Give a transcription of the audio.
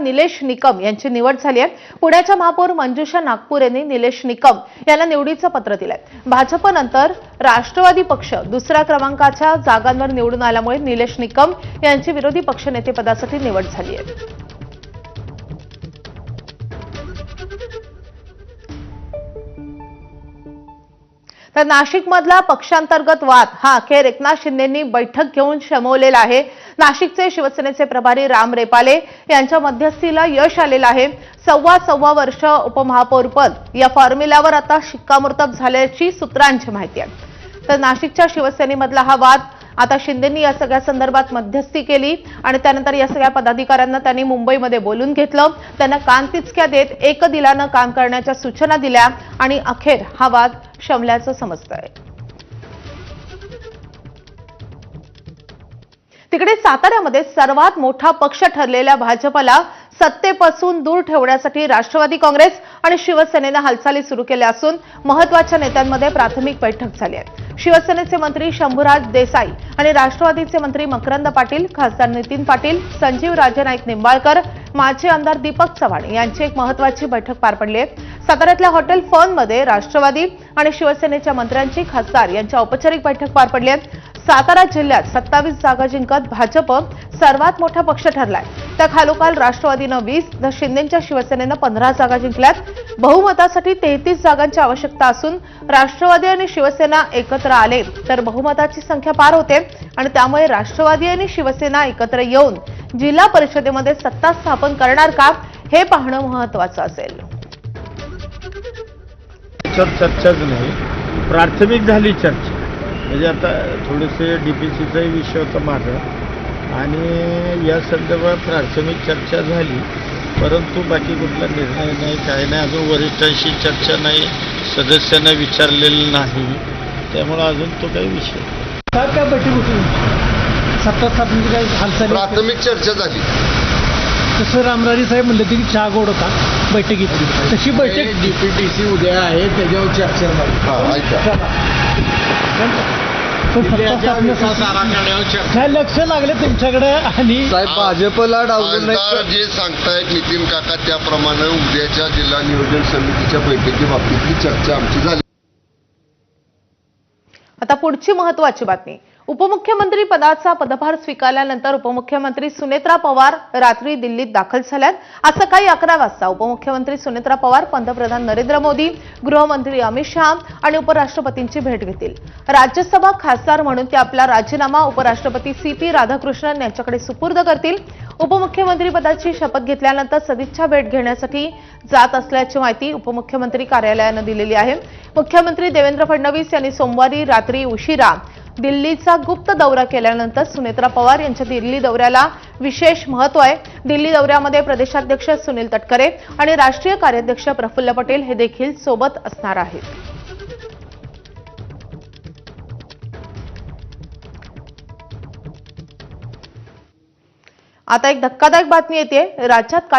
निलेश निकम यांची निवड झाली आहे। पुण्याच्या महापौर मंजुषा नागपूर यांनी निलेश निकम यांना निवडीचं पत्र दिलंय। भाजपनंतर राष्ट्रवादी पक्ष दुसऱ्या क्रमांकाच्या जागांवर निवडून आल्यामुळे निलेश निकम यांची विरोधी पक्षनेतेपदासाठी निवड झाली आहे। तर नाशिकमधला पक्षांतर्गत वाद हा अखेर एकनाथ शिंदेंनी बैठक घेऊन शमवलेला आहे। नाशिकचे शिवसेनेचे प्रभारी राम रेपाले यांच्या मध्यस्थीला यश आलेलं आहे। सव्वा वर्ष उपमहापौरपद या फॉर्म्युल्यावर आता शिक्कामोर्तब झाल्याची सूत्रांची माहिती आहे। तर नाशिकच्या शिवसेनेमधला हा वाद आता शिंदेंनी या सगळ्या संदर्भात मध्यस्थी केली आणि त्यानंतर या सगळ्या पदाधिकाऱ्यांना त्यांनी मुंबईमध्ये बोलून घेतलं। त्यांना कानतिचक्या देत एक दिलानं काम करण्याच्या सूचना दिल्या आणि अखेर हा वाद शमल्याचं समजतंय। तिकडे साताऱ्यामध्ये सर्वात मोठा पक्ष ठरलेल्या भाजपला सत्तेपासून दूर ठेवण्यासाठी राष्ट्रवादी काँग्रेस आणि शिवसेनेने हालचाली सुरू केल्या असून महत्त्वाच्या नेत्यांमध्ये प्राथमिक बैठक झाली आहे। शिवसेनेचे मंत्री शंभूराज देसाई आणि राष्ट्रवादीचे मंत्री मकरंद पाटील, खासदार नितीन पाटील, संजीव राजे नाईक निंबाळकर, माजी आमदार दीपक चव्हाण यांची एक महत्त्वाची बैठक पार पडली आहे। साताऱ्यातल्या हॉटेल फॉनमध्ये राष्ट्रवादी आणि शिवसेनेच्या मंत्र्यांची खासदार यांची औपचारिक बैठक पार पडली आहे। सातारा जिल्ह्यात 27 जागा जिंकत भाजप सर्वात मोठा पक्ष ठरलाय। त्या खालोखाल राष्ट्रवादीनं 20 तर शिंदेच्या शिवसेनेनं 15 जागा जिंकल्यात। बहुमतासाठी 33 जागांची आवश्यकता असून राष्ट्रवादी आणि शिवसेना एकत्र आले तर बहुमताची संख्या पार होते आणि त्यामुळे राष्ट्रवादी आणि शिवसेना एकत्र येऊन जिल्हा परिषदेमध्ये सत्ता स्थापन करणार का हे पाहणं महत्त्वाचं असेल। चर्चाच नाही, प्राथमिक झाली चर्चा। म्हणजे आता थोडेसे डीपीसीचाही विषय होता माझा आणि या संदर्भात प्राथमिक चर्चा झाली, परंतु बाकी कुठला निर्णय नाही, काय नाही। अजून वरिष्ठांशी चर्चा नाही, सदस्यांना विचारलेलं नाही, त्यामुळे अजून तो काही विषय काय बैठक होती सत्ता स्थापनेची काही हालचाल प्राथमिक चर्चा झाली। तसं रामराजे साहेब म्हणले की चहा गोड होता बैठकीत, तशी बैठक डीपीटीसी उद्या आहे त्याच्यावर चर्चा काय लक्ष लागले तुमच्याकडे आणि साहेब भाजपला डावलून जे सांगतायत नितीन काका त्याप्रमाणे उद्याच्या जिल्हा नियोजन समितीच्या बैठकी बाबतीतली चर्चा आमची झाली। आता पुढची महत्त्वाची बातमी। उपमुख्यमंत्री पदाचा पदभार स्वीकारल्यानंतर उपमुख्यमंत्री सुनेत्रा पवार रात्री दिल्लीत दाखल झाल्यात। आज सकाळी 11 वाजता उपमुख्यमंत्री सुनेत्रा पवार पंतप्रधान नरेंद्र मोदी, गृहमंत्री अमित शहा आणि उपराष्ट्रपतींची भेट घेतील। राज्यसभा खासदार म्हणून ते आपला राजीनामा उपराष्ट्रपती CP राधाकृष्णन यांच्याकडे सुपूर्द करतील। उपमुख्यमंत्री पदाची शपथ घेतल्यानंतर सदिच्छा भेट घेण्यासाठी जात असल्याची माहिती उपमुख्यमंत्री कार्यालयाने दिलेली आहे। मुख्यमंत्री देवेंद्र फडणवीस यांनी सोमवारी रात्री उशिरा दिल्लीचा गुप्त दौरा केल्यानंतर सुनेत्रा पवार यांच्या दिल्ली दौऱ्याला विशेष महत्त्व आहे। दिल्ली दौऱ्यामध्ये प्रदेशाध्यक्ष सुनील तटकरे आणि राष्ट्रीय कार्याध्यक्ष प्रफुल्ल पटेल हे देखील सोबत असणार आहेत। आता एक धक्कादायक बातमी येते। राज्यात